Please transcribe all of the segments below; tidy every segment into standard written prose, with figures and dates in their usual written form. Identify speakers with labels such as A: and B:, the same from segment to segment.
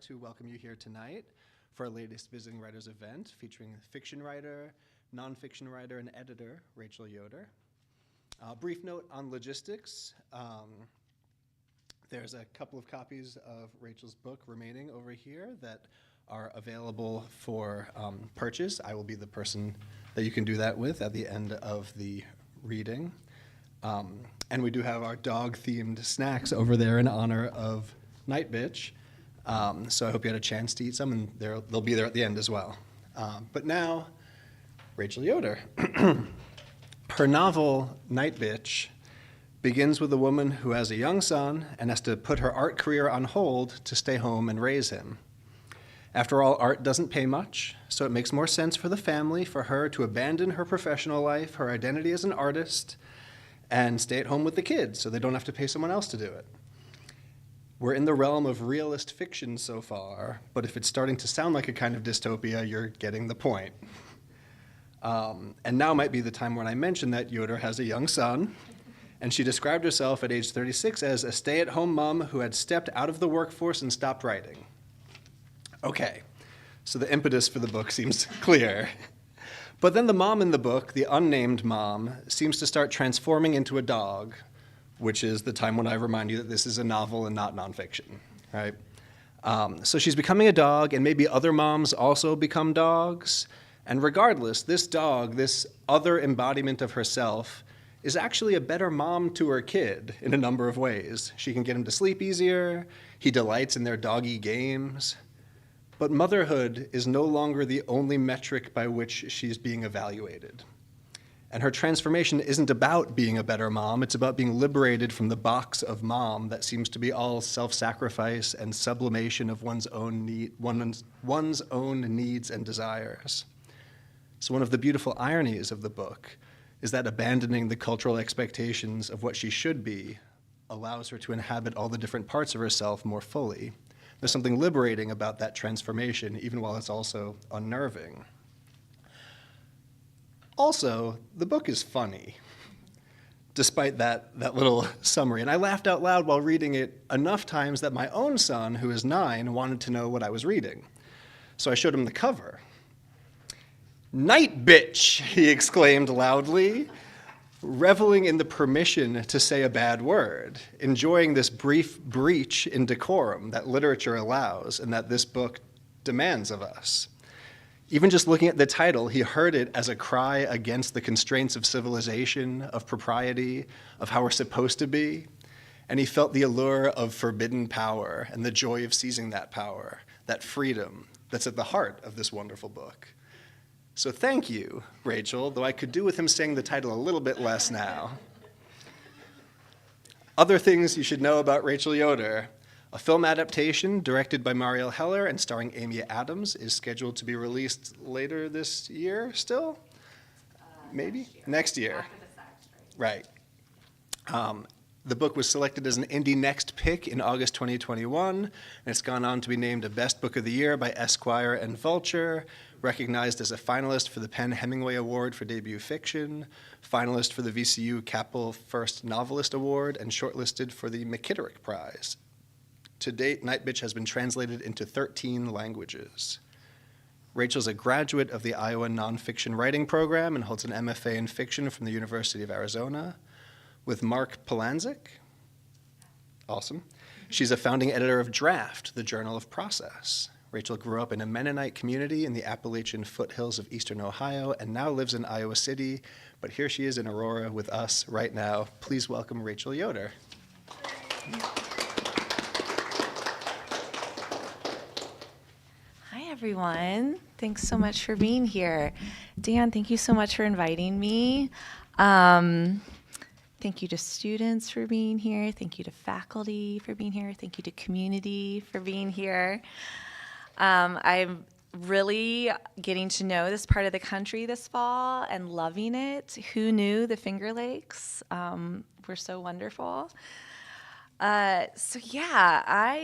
A: to welcome you here tonight for our latest Visiting Writers event featuring fiction writer, nonfiction writer, and editor, Marielle Heller. Brief note on logistics. There's a couple of copies of Rachel's book remaining over here that are available for purchase. I will be the person that you can do that with at the end of the reading. And we do have our dog-themed snacks over there in honor of Nightbitch. So I hope you had a chance to eat some, and they'll be there at the end as well. But now, Marielle Yoder. Her novel, Nightbitch, begins with a woman who has a young son and has to put her art career on hold to stay home and raise him. After all, art doesn't pay much, so it makes more sense for the family for her to abandon her professional life, her identity as an artist, and stay at home with the kids so they don't have to pay someone else to do it. We're in the realm of realist fiction so far, but if it's starting to sound like a kind of dystopia, you're getting the point. And now might be the time when I mention that Yoder has a young son, and she described herself at age 36 as a stay-at-home mom who had stepped out of the workforce and stopped writing. Okay, so the impetus for the book seems clear. But then the mom in the book, the unnamed mom, seems to start transforming into a dog, which is the time when I remind you that this is a novel and not nonfiction, right? So she's becoming a dog, and maybe other moms also become dogs. And regardless, this dog, this other embodiment of herself, is actually a better mom to her kid in a number of ways. She can get him to sleep easier. He delights in their doggy games. But motherhood is no longer the only metric by which she's being evaluated. And her transformation isn't about being a better mom, it's about being liberated from the box of mom that seems to be all self-sacrifice and sublimation of one's own needs and desires. So one of the beautiful ironies of the book is that abandoning the cultural expectations of what she should be allows her to inhabit all the different parts of herself more fully. There's something liberating about that transformation, even while it's also unnerving. Also, the book is funny, despite that little summary. And I laughed out loud while reading it enough times that my own son, who is 9, wanted to know what I was reading. So I showed him the cover. "Nightbitch!" he exclaimed loudly, reveling in the permission to say a bad word, enjoying this brief breach in decorum that literature allows and that this book demands of us. Even just looking at the title, he heard it as a cry against the constraints of civilization, of propriety, of how we're supposed to be, and he felt the allure of forbidden power and the joy of seizing that power, that freedom that's at the heart of this wonderful book. So thank you, Rachel, though I could do with him saying the title a little bit less now. Other things you should know about Marielle Yoder. A film adaptation directed by Marielle Heller and starring Amy Adams is scheduled to be released later this year still? Maybe? Next year.
B: After the fact, right?
A: The book was selected as an Indie Next pick in August 2021, and it's gone on to be named a Best Book of the Year by Esquire and Vulture, recognized as a finalist for the Hemingway Award for debut fiction, finalist for the VCU Cabell First Novelist Award, and shortlisted for the McKitterick Prize. To date, Nightbitch has been translated into 13 languages. Rachel's a graduate of the Iowa Nonfiction Writing Program and holds an MFA in fiction from the University of Arizona. With Mark Polanzik. Awesome. She's a founding editor of Draft, the Journal of Process. Rachel grew up in a Mennonite community in the Appalachian foothills of eastern Ohio and now lives in Iowa City, but here she is in Aurora with us right now. Please welcome Marielle Yoder.
B: Hi, everyone. Thanks so much for being here. Dan, thank you so much for inviting me. Thank you to students for being here. Thank you to faculty for being here. Thank you to community for being here. I'm really getting to know this part of the country this fall and loving it. Who knew the Finger Lakes were so wonderful? I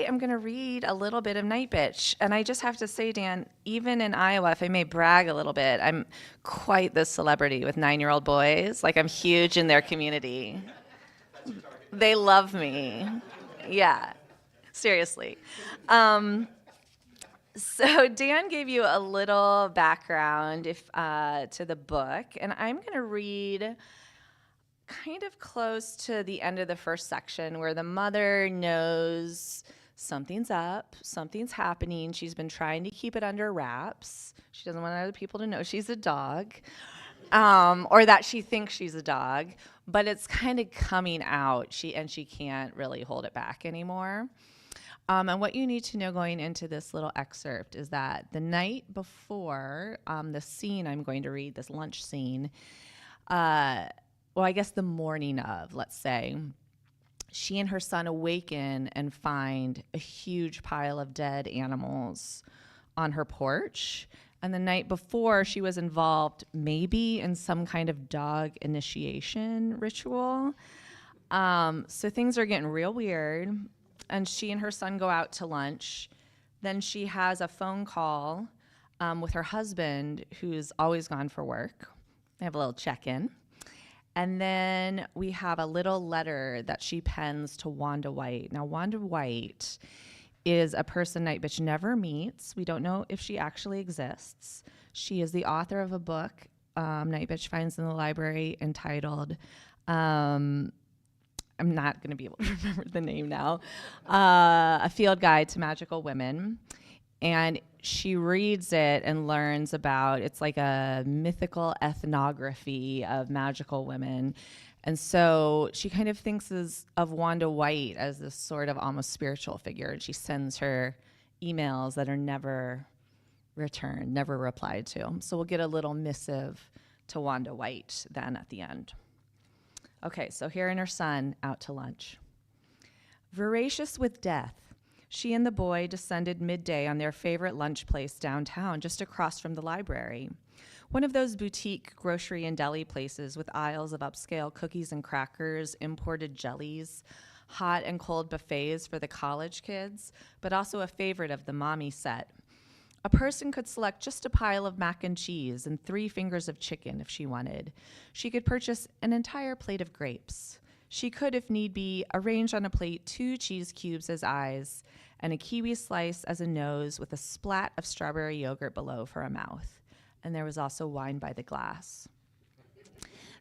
B: am going to read a little bit of Nightbitch. And I just have to say, Dan, even in Iowa, if I may brag a little bit, I'm quite the celebrity with 9-year-old boys. Like, I'm huge in their community. They love me. Yeah, seriously. So Dan gave you a little background to the book, and I'm going to read kind of close to the end of the first section where the mother knows something's up, something's happening. She's been trying to keep it under wraps. She doesn't want other people to know she's a dog, or that she thinks she's a dog, but it's kind of coming out. She can't really hold it back anymore. And what you need to know going into this little excerpt is that the night before the scene I'm going to read, this lunch scene, well, I guess the morning of, let's say, she and her son awaken and find a huge pile of dead animals on her porch. And the night before, she was involved maybe in some kind of dog initiation ritual. So things are getting real weird. And she and her son go out to lunch. Then she has a phone call with her husband, who's always gone for work. They have a little check-in. And then we have a little letter that she pens to Wanda White. Now, Wanda White is a person Nightbitch never meets. We don't know if she actually exists. She is the author of a book Nightbitch finds in the library entitled, I'm not going to be able to remember the name now, A Field Guide to Magical Women. And she reads it and learns about, it's like a mythical ethnography of magical women. And so she kind of thinks of Wanda White as this sort of almost spiritual figure. And she sends her emails that are never returned, never replied to. So we'll get a little missive to Wanda White then at the end. Okay, so her and her son out to lunch. Voracious with death, she and the boy descended midday on their favorite lunch place downtown, just across from the library. One of those boutique grocery and deli places with aisles of upscale cookies and crackers, imported jellies, hot and cold buffets for the college kids, but also a favorite of the mommy set. A person could select just a pile of mac and cheese and 3 fingers of chicken if she wanted. She could purchase an entire plate of grapes. She could, if need be, arrange on a plate 2 cheese cubes as eyes and a kiwi slice as a nose with a splat of strawberry yogurt below for a mouth. And there was also wine by the glass.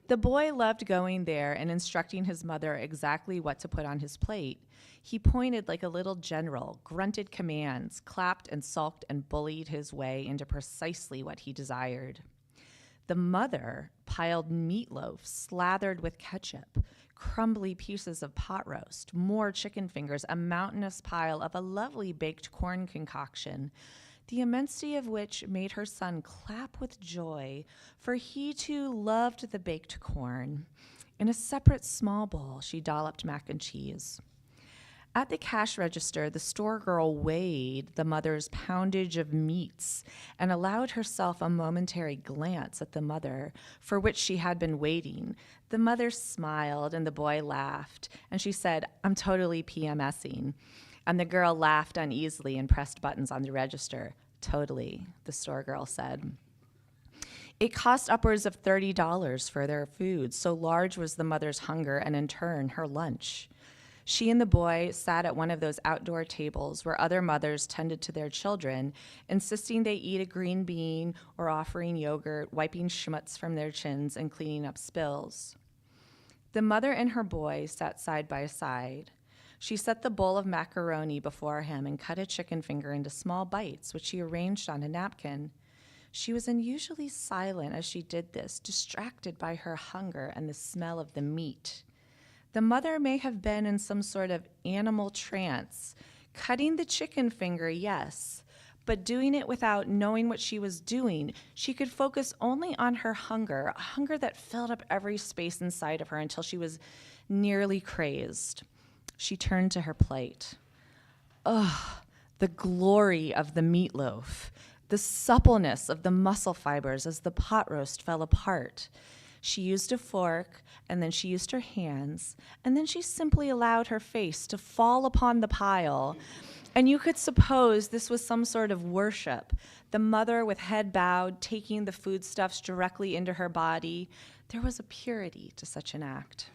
B: The boy loved going there and instructing his mother exactly what to put on his plate. He pointed like a little general, grunted commands, clapped and sulked and bullied his way into precisely what he desired. The mother piled meatloaf slathered with ketchup, crumbly pieces of pot roast, more chicken fingers, a mountainous pile of a lovely baked corn concoction, the immensity of which made her son clap with joy, for he too loved the baked corn. In a separate small bowl, she dolloped mac and cheese. At the cash register, the store girl weighed the mother's poundage of meats and allowed herself a momentary glance at the mother, for which she had been waiting. The mother smiled and the boy laughed, and she said, "I'm totally PMSing." And the girl laughed uneasily and pressed buttons on the register. "Totally," the store girl said. It cost upwards of $30 for their food, so large was the mother's hunger and in turn her lunch. She and the boy sat at one of those outdoor tables where other mothers tended to their children, insisting they eat a green bean or offering yogurt, wiping schmutz from their chins and cleaning up spills. The mother and her boy sat side by side. She set the bowl of macaroni before him and cut a chicken finger into small bites, which she arranged on a napkin. She was unusually silent as she did this, distracted by her hunger and the smell of the meat. The mother may have been in some sort of animal trance, cutting the chicken finger, yes, but doing it without knowing what she was doing. She could focus only on her hunger, a hunger that filled up every space inside of her until she was nearly crazed. She turned to her plate. Ugh, the glory of the meatloaf, the suppleness of the muscle fibers as the pot roast fell apart. She used a fork, and then she used her hands, and then she simply allowed her face to fall upon the pile. And you could suppose this was some sort of worship, the mother with head bowed, taking the foodstuffs directly into her body. There was a purity to such an act.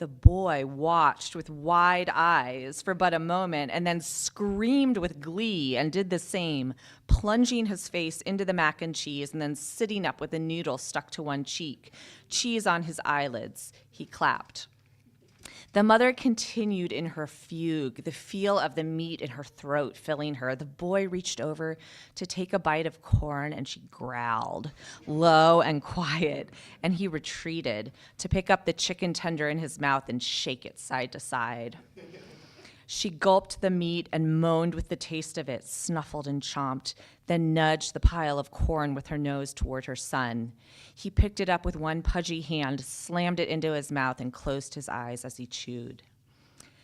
B: The boy watched with wide eyes for but a moment and then screamed with glee and did the same, plunging his face into the mac and cheese and then sitting up with a noodle stuck to one cheek, cheese on his eyelids. He clapped. The mother continued in her fugue, the feel of the meat in her throat filling her. The boy reached over to take a bite of corn, and she growled, low and quiet, and he retreated to pick up the chicken tender in his mouth and shake it side to side. She gulped the meat and moaned with the taste of it, snuffled and chomped, then nudged the pile of corn with her nose toward her son. He picked it up with one pudgy hand, slammed it into his mouth, and closed his eyes as he chewed.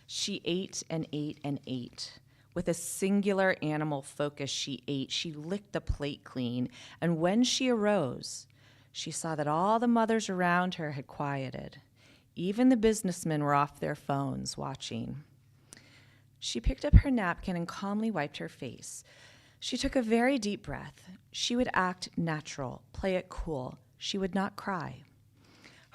B: She ate and ate and ate. With a singular animal focus, she ate. She licked the plate clean, and when she arose, she saw that all the mothers around her had quieted. Even the businessmen were off their phones, watching. She picked up her napkin and calmly wiped her face. She took a very deep breath. She would act natural, play it cool. She would not cry.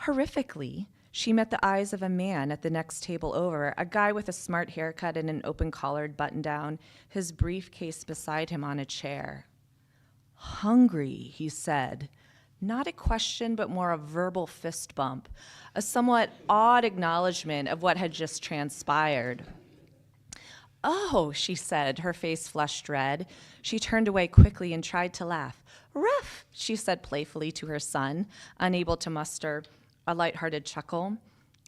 B: Horrifically, she met the eyes of a man at the next table over, a guy with a smart haircut and an open-collared button-down, his briefcase beside him on a chair. "Hungry," he said. Not a question, but more a verbal fist bump, a somewhat odd acknowledgement of what had just transpired. "Oh," she said, her face flushed red. She turned away quickly and tried to laugh. "Rough," she said playfully to her son, unable to muster a lighthearted chuckle.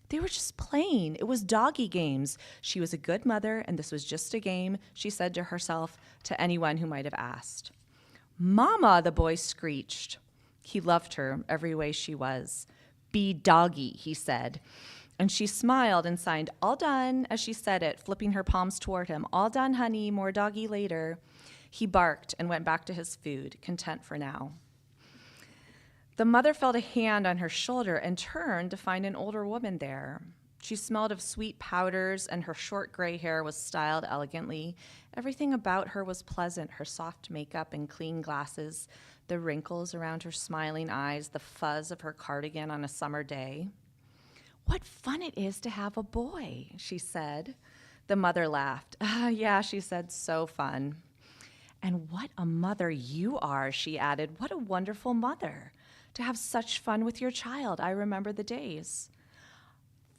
B: They were just playing. It was doggy games. She was a good mother, and this was just a game, she said to herself, to anyone who might have asked. "Mama," the boy screeched. He loved her every way she was. "Be doggy," he said. And she smiled and signed, "All done," as she said it, flipping her palms toward him. "All done, honey, more doggy later." He barked and went back to his food, content for now. The mother felt a hand on her shoulder and turned to find an older woman there. She smelled of sweet powders, and her short gray hair was styled elegantly. Everything about her was pleasant, her soft makeup and clean glasses, the wrinkles around her smiling eyes, the fuzz of her cardigan on a summer day. "What fun it is to have a boy," she said. The mother laughed. Yeah, she said, so fun." "And what a mother you are," she added. "What a wonderful mother. To have such fun with your child. I remember the days."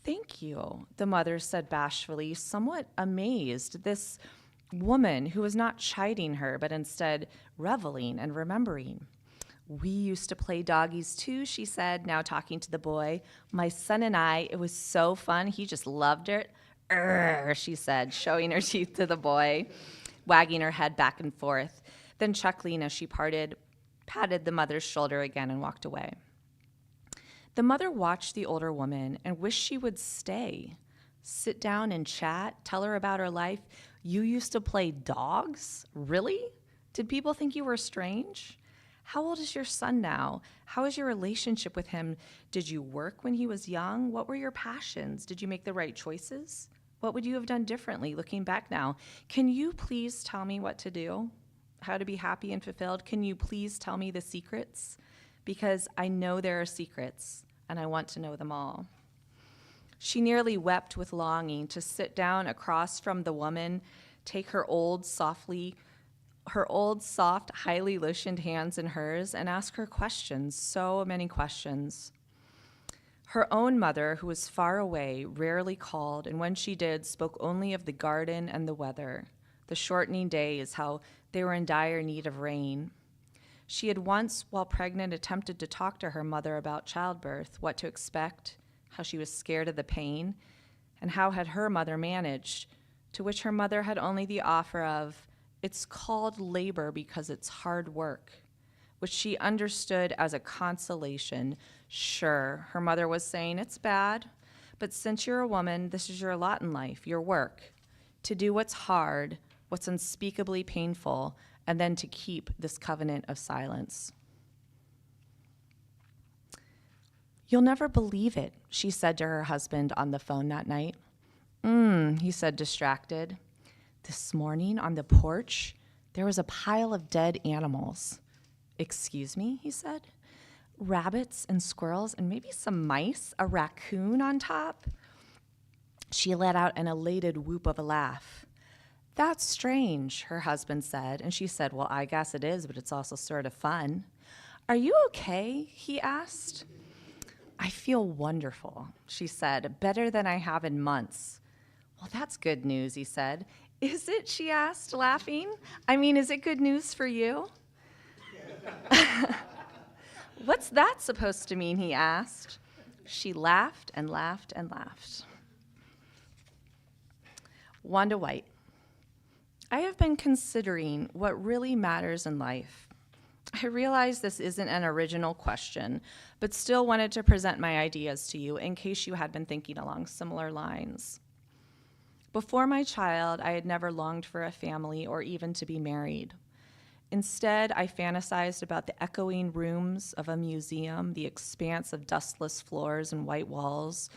B: "Thank you," the mother said bashfully, somewhat amazed. This woman who was not chiding her, but instead reveling and remembering. "We used to play doggies too," she said, now talking to the boy. "My son and I, it was so fun. He just loved it." She said, showing her teeth to the boy, wagging her head back and forth, then chuckling as she patted the mother's shoulder again and walked away. The mother watched the older woman and wished she would stay, sit down and chat, tell her about her life. "You used to play dogs? Really? Did people think you were strange? How old is your son now? How is your relationship with him? Did you work when he was young? What were your passions? Did you make the right choices? What would you have done differently looking back now? Can you please tell me what to do? How to be happy and fulfilled? Can you please tell me the secrets? Because I know there are secrets, and I want to know them all." She nearly wept with longing to sit down across from the woman, take her old, soft, highly lotioned hands in hers, and ask her questions, so many questions. Her own mother, who was far away, rarely called, and when she did, spoke only of the garden and the weather, the shortening days, how they were in dire need of rain. She had once, while pregnant, attempted to talk to her mother about childbirth, what to expect, how she was scared of the pain, and how had her mother managed, to which her mother had only the offer of, "It's called labor because it's hard work," which she understood as a consolation. Sure, her mother was saying, "It's bad, but since you're a woman, this is your lot in life, your work, to do what's hard, what's unspeakably painful, and then to keep this covenant of silence." "You'll never believe it," she said to her husband on the phone that night. He said, distracted. "This morning on the porch, there was a pile of dead animals." "Excuse me," he said. "Rabbits and squirrels and maybe some mice, a raccoon on top." She let out an elated whoop of a laugh. "That's strange," her husband said, and she said, "Well, I guess it is, but it's also sort of fun." "Are you okay?" he asked. "I feel wonderful," she said, "better than I have in months." "Well, that's good news," he said. "Is it?" she asked, laughing. "I mean, is it good news for you?" "What's that supposed to mean?" he asked. She laughed and laughed and laughed. Wanda White. I have been considering what really matters in life. I realize this isn't an original question, but still wanted to present my ideas to you in case you had been thinking along similar lines. Before my child, I had never longed for a family or even to be married. Instead, I fantasized about the echoing rooms of a museum, the expanse of dustless floors and white walls,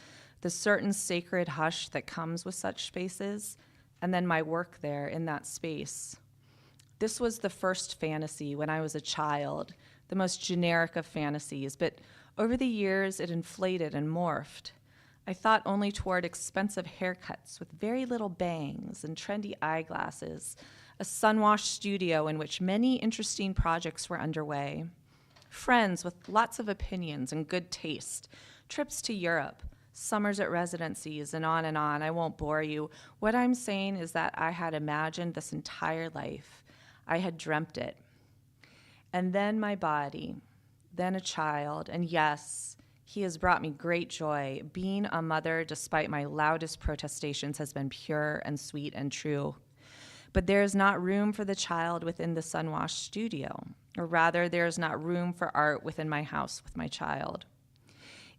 B: the certain sacred hush that comes with such spaces, and then my work there in that space. This was the first fantasy when I was a child, the most generic of fantasies, but over the years it inflated and morphed. I thought only toward expensive haircuts with very little bangs and trendy eyeglasses, a sun-washed studio in which many interesting projects were underway, friends with lots of opinions and good taste, trips to Europe, summers at residencies, and on and on. I won't bore you. What I'm saying is that I had imagined this entire life. I had dreamt it. And then my body, then a child, and yes, he has brought me great joy. Being a mother, despite my loudest protestations, has been pure and sweet and true. But there is not room for the child within the sun-washed studio, or rather, there is not room for art within my house with my child.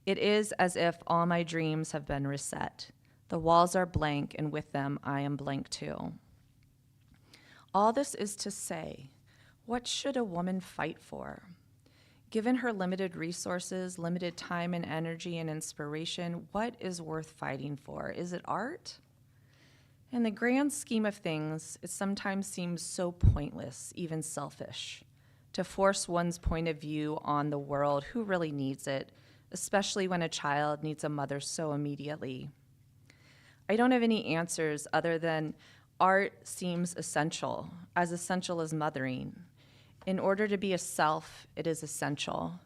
B: It is as if all my dreams have been reset. The walls are blank, and with them, I am blank too. All this is to say, what should a woman fight for? Given her limited resources, limited time and energy and inspiration, what is worth fighting for? Is it art? In the grand scheme of things, it sometimes seems so pointless, even selfish, to force one's point of view on the world. Who really needs it, especially when a child needs a mother so immediately? I don't have any answers other than art seems essential as mothering. In order to be a self, it is essential.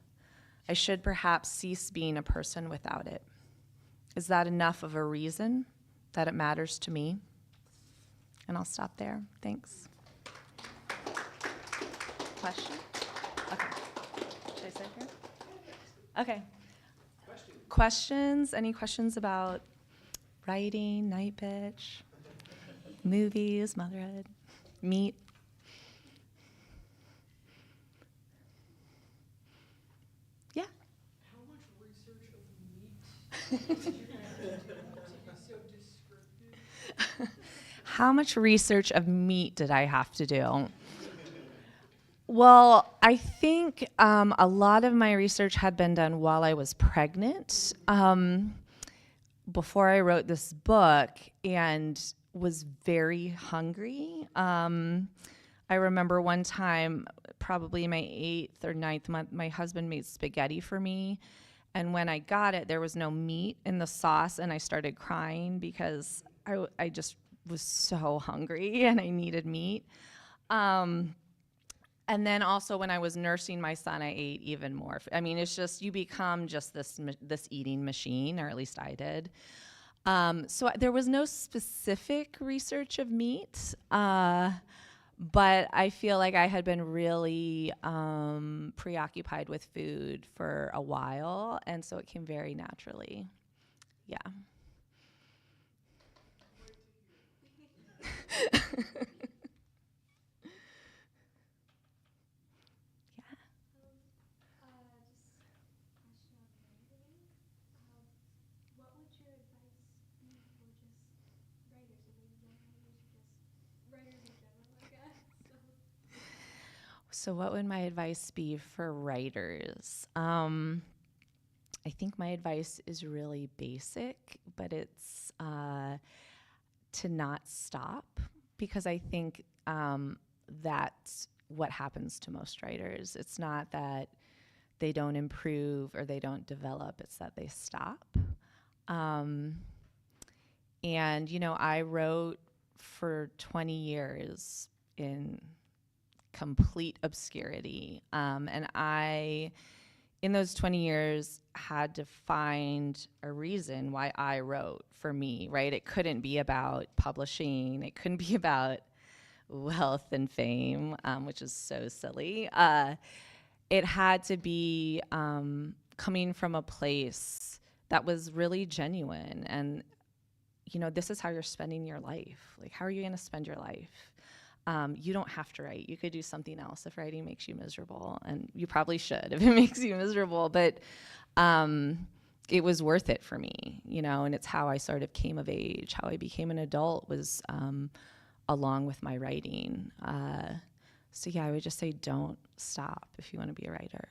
B: I should perhaps cease being a person without it. Is that enough of a reason that it matters to me? And I'll stop there. Thanks. Question? Okay. Should I sit here? Okay. Questions? Any questions about writing, Nightbitch, movies, motherhood, meat? Yeah.
C: How much research of meat did you have to be so descriptive?
B: How much research of meat did I have to do? Well, I think a lot of my research had been done while I was pregnant, before I wrote this book, and was very hungry. I remember one time, probably my 8th or 9th month, my husband made spaghetti for me, and when I got it, there was no meat in the sauce, and I started crying because I just was so hungry and I needed meat. And then also when I was nursing my son, I ate even more. I mean, it's just, you become just this eating machine, or at least I did. So there was no specific research of meat, but I feel like I had been really preoccupied with food for a while, and so it came very naturally. Yeah. So what would my advice be for writers? I think my advice is really basic, but it's to not stop, because I think that's what happens to most writers. It's not that they don't improve or they don't develop, it's that they stop. And, you know, I wrote for 20 years in complete obscurity. And I, in those 20 years, had to find a reason why I wrote for me, right? It couldn't be about publishing. It couldn't be about wealth and fame, which is so silly. It had to be coming from a place that was really genuine. And, you know, this is how you're spending your life. Like, how are you going to spend your life? You don't have to write. You could do something else if writing makes you miserable. And you probably should if it makes you miserable. But it was worth it for me, you know, and it's how I sort of came of age. How I became an adult was along with my writing. So yeah, I would just say don't stop if you want to be a writer.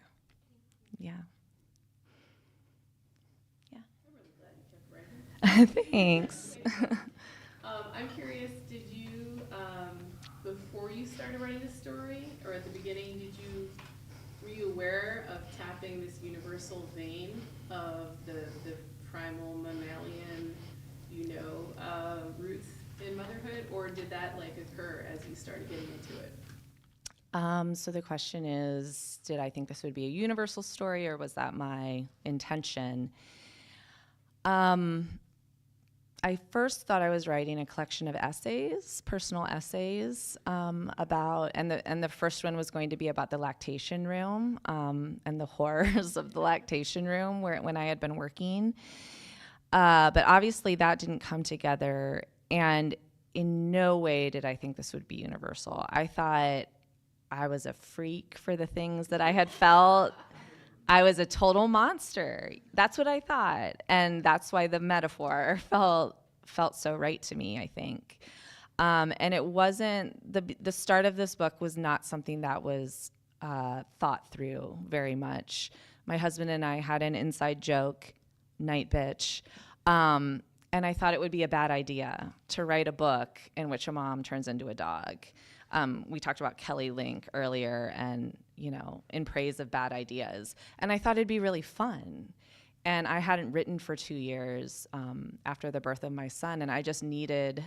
B: Yeah. Yeah.
D: I'm really glad you kept writing.
B: Thanks.
D: I'm curious, did you, before you started writing the story, or at the beginning, were you aware of tapping this universal vein of the primal mammalian, roots in motherhood, or did that like occur as you started getting into it?
B: So the question is, did I think this would be a universal story, or was that my intention? I first thought I was writing a collection of essays, personal essays, about, and the first one was going to be about the lactation room, and the horrors of the lactation room when I had been working. But obviously that didn't come together, and in no way did I think this would be universal. I thought I was a freak for the things that I had felt. I was a total monster. That's what I thought. And that's why the metaphor felt so right to me, I think. And it wasn't, the start of this book was not something that was thought through very much. My husband and I had an inside joke, Nightbitch, and I thought it would be a bad idea to write a book in which a mom turns into a dog. We talked about Kelly Link earlier, and, you know, in praise of bad ideas. And I thought it'd be really fun. And I hadn't written for 2 years after the birth of my son, and I just needed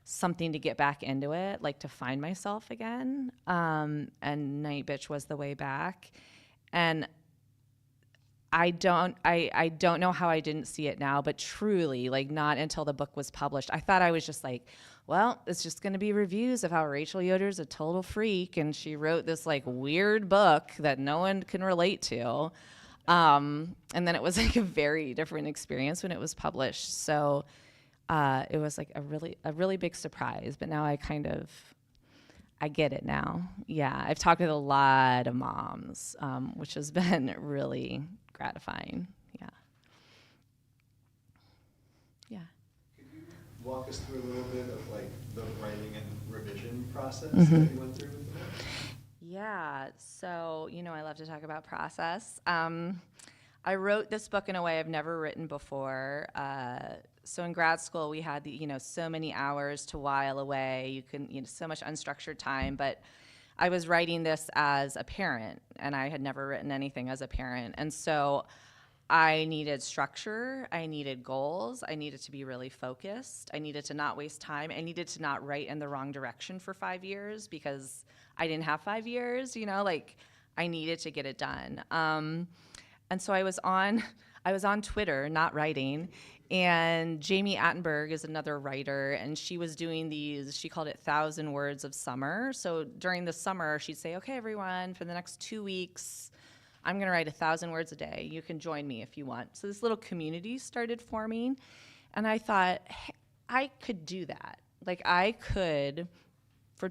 B: something to get back into it, like to find myself again. And Nightbitch was the way back. And I don't know how I didn't see it now, but truly, like, not until the book was published. I thought I was just like, well, it's just going to be reviews of how Rachel Yoder's a total freak, and she wrote this like weird book that no one can relate to. And then it was like a very different experience when it was published. So it was like a really big surprise. But now I get it now. Yeah, I've talked with a lot of moms, which has been really gratifying. Yeah. Yeah.
A: Could you walk us through a little bit of like the writing and revision process
B: Mm-hmm.
A: that you went through with the book?
B: Yeah, so, you know, I love to talk about process. I wrote this book in a way I've never written before. So in grad school, we had, so many hours to while away. So much unstructured time, but I was writing this as a parent, and I had never written anything as a parent. And so I needed structure, I needed goals, I needed to be really focused, I needed to not waste time, I needed to not write in the wrong direction for 5 years because I didn't have 5 years, I needed to get it done. And so I was on Twitter, not writing, and Jamie Attenberg is another writer, and she was doing she called it 1,000 Words of Summer. So during the summer, she'd say, okay, everyone, for the next 2 weeks, I'm gonna write 1,000 words a day. You can join me if you want. So this little community started forming, and I thought, hey, I could do that. Like, I could,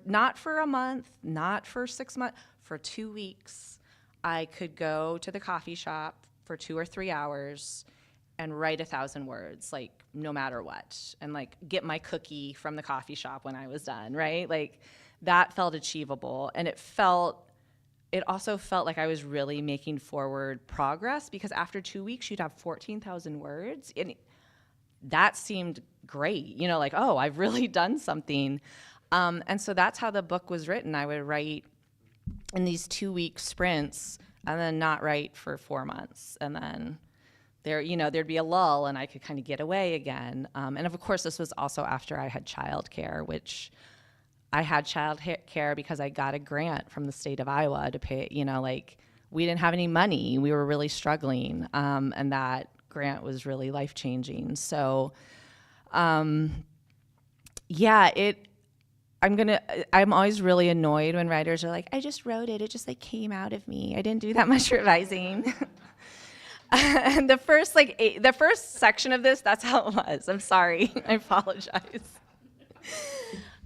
B: not for a month, not for 6 months, for 2 weeks, I could go to the coffee shop for 2 or 3 hours and write 1,000 words, like, no matter what, and like get my cookie from the coffee shop when I was done, right? Like, that felt achievable, and it also felt like I was really making forward progress, because after 2 weeks, you'd have 14,000 words, and that seemed great, like, oh, I've really done something. And so that's how the book was written. I would write in these 2-week sprints and then not write for 4 months, and then there'd be a lull and I could kind of get away again. And of course, this was also after I had childcare, which I had childcare because I got a grant from the state of Iowa to pay, we didn't have any money. We were really struggling. And that grant was really life-changing. So, I'm always really annoyed when writers are like, I just wrote it. It just came out of me. I didn't do that much revising. And the first section of this, that's how it was. I'm sorry. I apologize.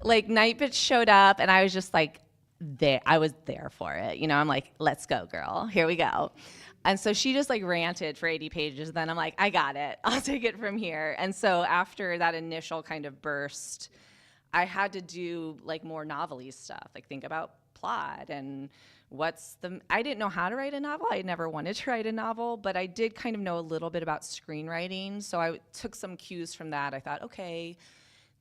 B: Nightbitch showed up and I was just there. I was there for it. I'm like, let's go, girl. Here we go. And so she just ranted for 80 pages. Then I'm like, I got it. I'll take it from here. And so after that initial kind of burst, I had to do more novelist stuff, think about plot and I didn't know how to write a novel. I never wanted to write a novel, but I did kind of know a little bit about screenwriting. So I took some cues from that. I thought, okay,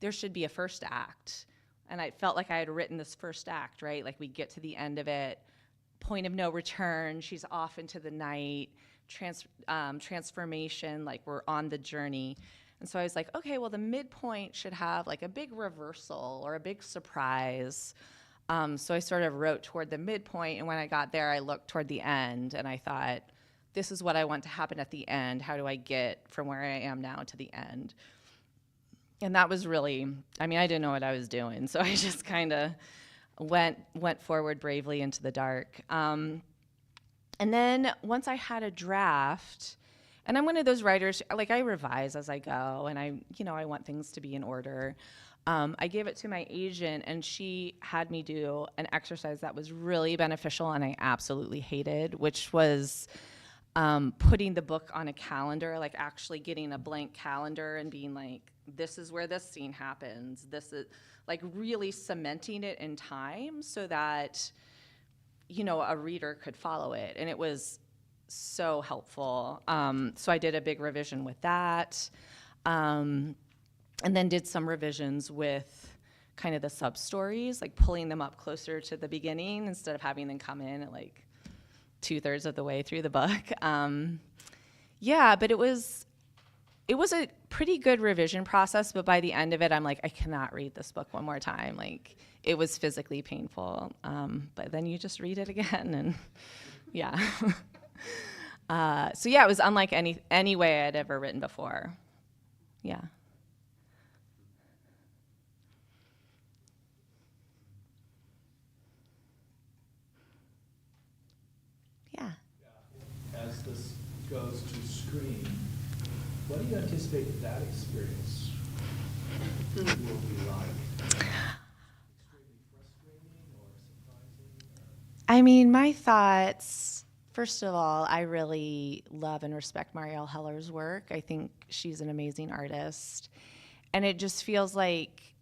B: there should be a first act. And I felt like I had written this first act, right? We get to the end of it, point of no return, she's off into the night, transformation, we're on the journey. And so I was like, okay, well, the midpoint should have a big reversal or a big surprise. So I sort of wrote toward the midpoint, and when I got there, I looked toward the end, and I thought, this is what I want to happen at the end. How do I get from where I am now to the end? And that was really, I didn't know what I was doing, so I just kind of went forward bravely into the dark. And then once I had a draft, and I'm one of those writers, I revise as I go, and I want things to be in order. I gave it to my agent, and she had me do an exercise that was really beneficial and I absolutely hated, which was putting the book on a calendar, actually getting a blank calendar and being this is where this scene happens. This is really cementing it in time so that, a reader could follow it. And it was so helpful. So I did a big revision with that. And then did some revisions with kind of the sub-stories, pulling them up closer to the beginning instead of having them come in at 2/3 of the way through the book. But it was a pretty good revision process, but by the end of it, I'm like, I cannot read this book one more time. It was physically painful. But then you just read it again, and yeah. It was unlike any way I'd ever written before. Yeah.
E: As this goes to screen, what do you anticipate that experience will be like? Extremely frustrating or surprising?
B: My thoughts, first of all, I really love and respect Marielle Heller's work. I think she's an amazing artist. And it just feels like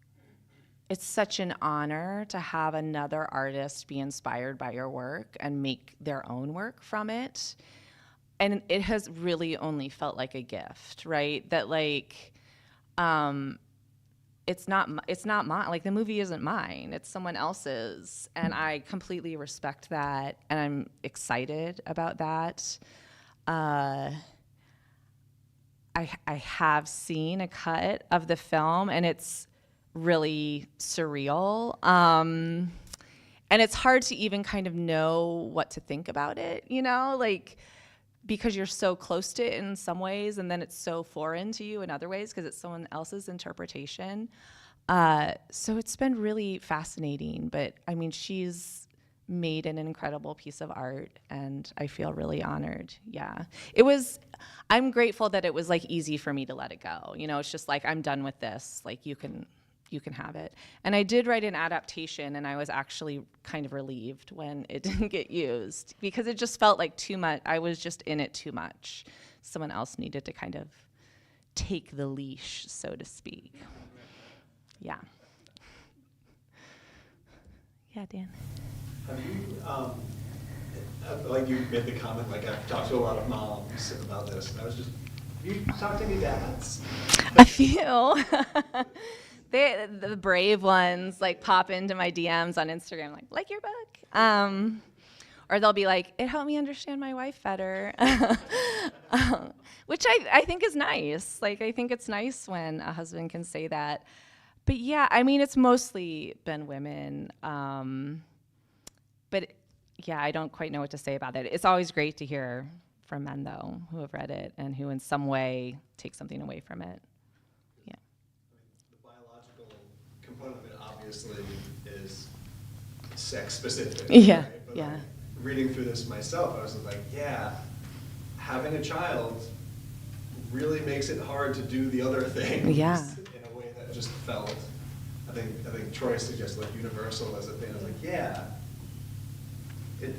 B: it's such an honor to have another artist be inspired by your work and make their own work from it. And it has really only felt like a gift, right? That it's not mine. The movie isn't mine. It's someone else's, and I completely respect that, and I'm excited about that. I have seen a cut of the film, and it's really surreal. And it's hard to even kind of know what to think about it, because you're so close to it in some ways, and then it's so foreign to you in other ways because it's someone else's interpretation. So it's been really fascinating, but she's made an incredible piece of art, and I feel really honored. Yeah, I'm grateful that it was easy for me to let it go. It's just I'm done with this. You can have it. And I did write an adaptation, and I was actually kind of relieved when it didn't get used because it just felt like too much. I was just in it too much. Someone else needed to kind of take the leash, so to speak. Yeah. Yeah, Dan.
F: Have you, you made the comment, I've talked to a lot of moms about this, and I was just, have you talked to any dads?
B: A few. The brave ones pop into my DMs on Instagram, like your book. or they'll be like, it helped me understand my wife better, which I think is nice. Like, I think it's nice when a husband can say that. But yeah, I mean, it's mostly been women. But yeah, I don't quite know what to say about it. It's always great to hear from men, though, who have read it and who in some way take something away from it. Yeah.
F: The biological component of it obviously is sex specific.
B: Yeah,
F: Right? But
B: yeah.
F: like, reading through this myself, I was like, yeah, having a child really makes it hard to do the other things.
B: Yeah.
F: In a way that just felt, I think Troy suggested like universal as a thing. I was like, yeah. It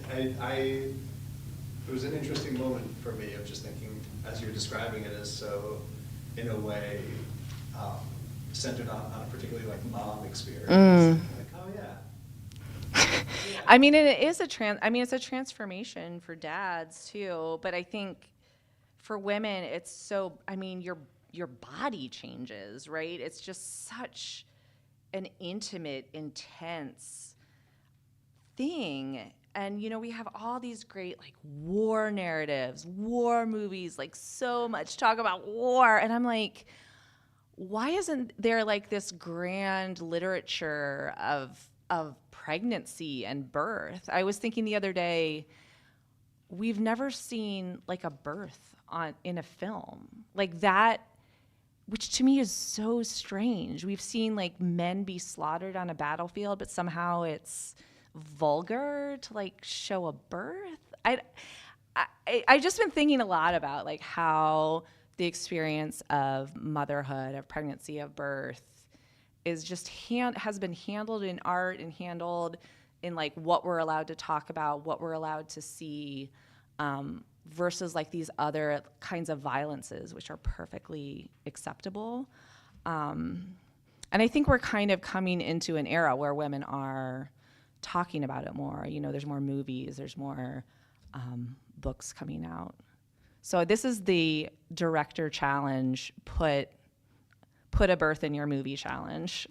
F: was an interesting moment for me of just thinking, as you're describing it, as so, in a way, centered on a particularly like mom experience. Like, oh yeah.
B: I mean, it is it's a transformation for dads too, but I think for women, it's so, I mean, your body changes, right? It's just such an intimate, intense thing. And, you know, we have all these great, like, war narratives, war movies, like, so much talk about war. And I'm like, why isn't there, like, this grand literature of pregnancy and birth? I was thinking the other day, we've never seen, like, a birth in a film. Like, that, which to me is so strange. We've seen, like, men be slaughtered on a battlefield, but somehow it's vulgar to like show a birth. I just been thinking a lot about like how the experience of motherhood, of pregnancy, of birth is just has been handled in art and handled in like what we're allowed to talk about, what we're allowed to see, versus like these other kinds of violences which are perfectly acceptable. And I think we're kind of coming into an era where women are talking about it more. You know, there's more movies, there's more books coming out. So this is the director challenge, put a birth in your movie challenge.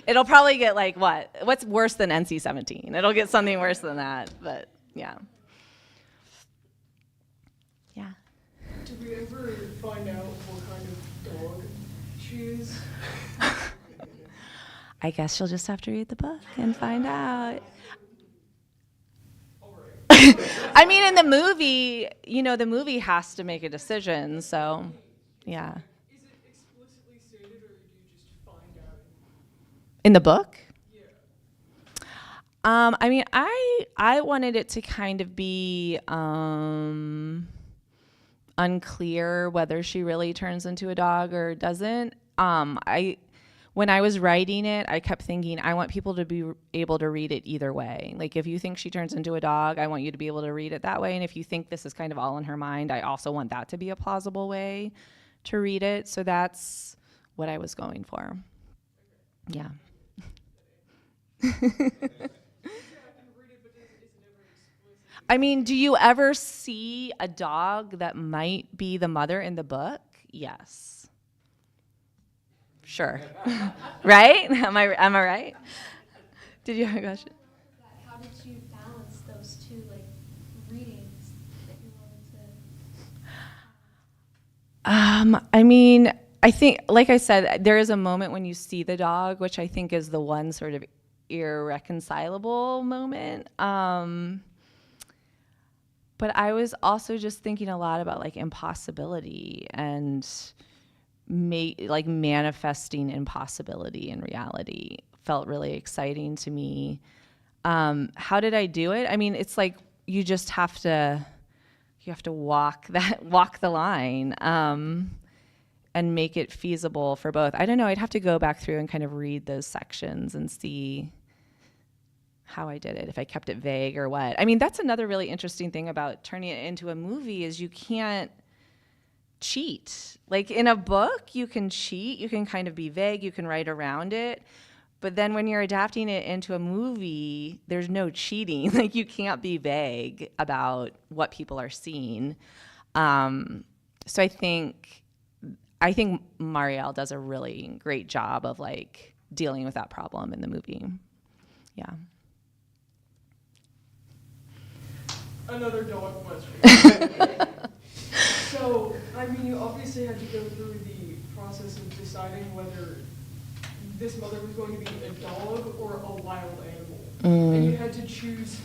B: It'll probably get like what's worse than NC-17? It'll get something worse than that, but yeah. Yeah.
C: Did we ever find out what kind of dog she is?
B: I guess you'll just have to read the book and find out. I mean, in the movie, you know, the movie has to make a decision, so, yeah.
C: Is it explicitly stated, or do you just find out?
B: In the book?
C: Yeah.
B: I mean, I wanted it to kind of be unclear whether she really turns into a dog or doesn't. When I was writing it, I kept thinking, I want people to be able to read it either way. Like, if you think she turns into a dog, I want you to be able to read it that way. And if you think this is kind of all in her mind, I also want that to be a plausible way to read it. So that's what I was going for. Yeah. I mean, do you ever see a dog that might be the mother in the book? Yes. Sure. Right? Am I right? Did you have a question?
G: How did you balance those two like readings that you wanted to?
B: I mean, I think, like I said, there is a moment when you see the dog, which I think is the one sort of irreconcilable moment. But I was also just thinking a lot about like impossibility and like manifesting impossibility in reality felt really exciting to me. How did I do it? I mean, it's like you just have to walk the line and make it feasible for both. I don't know. I'd have to go back through and kind of read those sections and see how I did it, if I kept it vague or what. I mean, that's another really interesting thing about turning it into a movie is you can't cheat. Like in a book, you can cheat, you can kind of be vague, you can write around it. But then when you're adapting it into a movie, there's no cheating. Like you can't be vague about what people are seeing. So I think Marielle does a really great job of like dealing with that problem in the movie. Yeah.
C: another dog question. So, I mean, you obviously had to go through the process of deciding whether this mother was going to be a dog or a wild animal. And you had to choose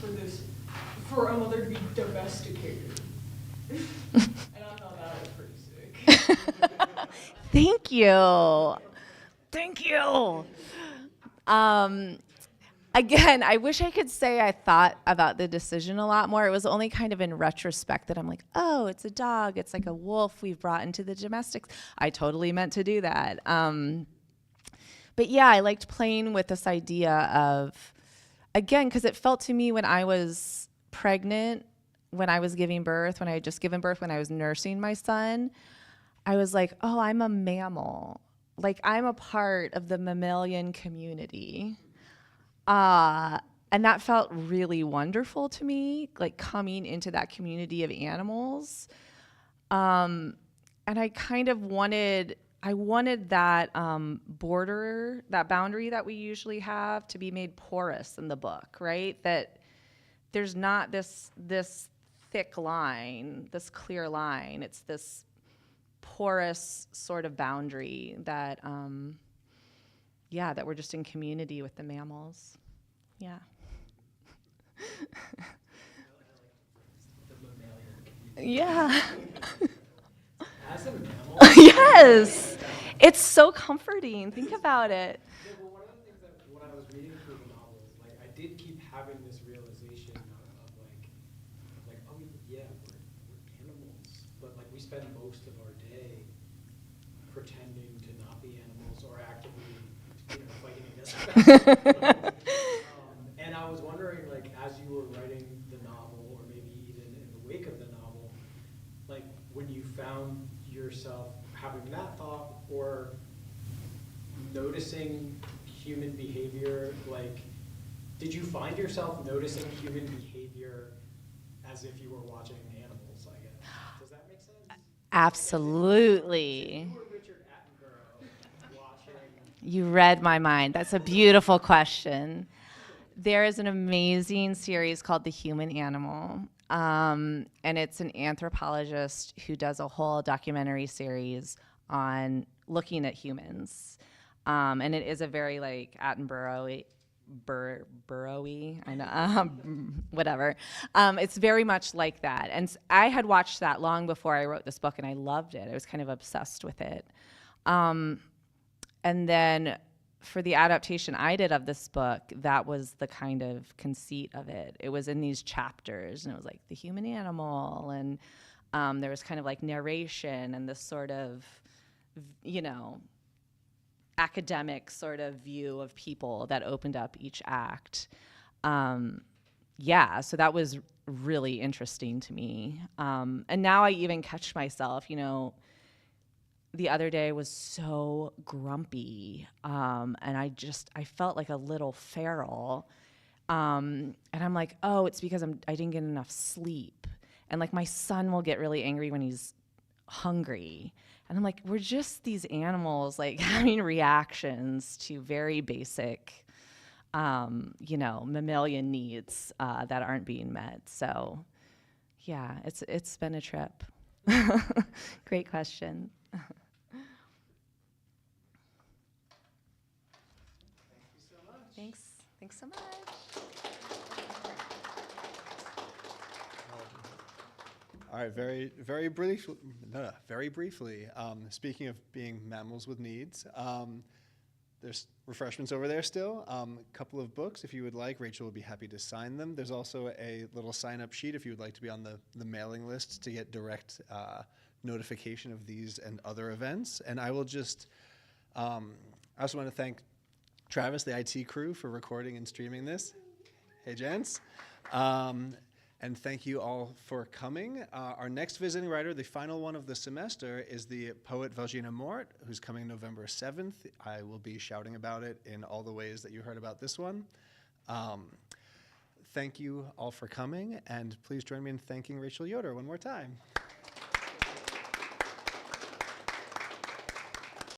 C: for a mother to be domesticated. And I thought that was pretty sick.
B: Thank you. Thank you. Again, I wish I could say I thought about the decision a lot more. It was only kind of in retrospect that I'm like, oh, it's a dog. It's like a wolf we've brought into the domestics. I totally meant to do that. But yeah, I liked playing with this idea of, again, because it felt to me when I was pregnant, when I was giving birth, when I had just given birth, when I was nursing my son, I was like, oh, I'm a mammal. Like, I'm a part of the mammalian community. And that felt really wonderful to me, like coming into that community of animals. And I kind of wanted that border, that boundary that we usually have to be made porous in the book, right? That there's not this thick line, this clear line. It's this porous sort of boundary that, that we're just in community with the mammals. Yeah. Yeah.
E: As a mammal.
B: Yes. It's so comforting. Think about it.
E: Yeah, well, one of the things that when I was reading through the novel, like I did keep having this realization of oh yeah, we're animals, but like we spend most of our day pretending to not be animals or actively, fighting against them. And I was wondering, like, as you were writing the novel, or maybe even in the wake of the novel, like when you found yourself having that thought or noticing human behavior, like, did you find yourself noticing human behavior as if you were watching animals, I guess? Does that make sense?
B: Absolutely.
E: If you were Richard Attenborough watching.
B: You read my mind. That's a beautiful question. There is an amazing series called The Human Animal, and it's an anthropologist who does a whole documentary series on looking at humans, and it is a very like Attenborough-y, burrowy, I know, whatever. It's very much like that, and I had watched that long before I wrote this book, and I loved it. I was kind of obsessed with it, and then for the adaptation I did of this book, that was the kind of conceit of it. It was in these chapters, and it was like the human animal, and there was kind of like narration and this sort of, academic sort of view of people that opened up each act. So that was really interesting to me. And now I even catch myself, the other day was so grumpy, and I felt like a little feral, and I'm like, oh, it's because I didn't get enough sleep, and like my son will get really angry when he's hungry, and I'm like, we're just these animals like having reactions to very basic, mammalian needs that aren't being met. So, yeah, it's been a trip. Great question. Thanks so much.
A: All right, very briefly. Speaking of being mammals with needs, there's refreshments over there still. A couple of books, if you would like. Rachel would be happy to sign them. There's also a little sign-up sheet if you would like to be on the mailing list to get direct notification of these and other events. And I will just, I also want to thank Travis, the IT crew, for recording and streaming this. Hey, gents. And thank you all for coming. Our next visiting writer, the final one of the semester, is the poet Valgina Mort, who's coming November 7th. I will be shouting about it in all the ways that you heard about this one. Thank you all for coming, and please join me in thanking Rachel Yoder one more time.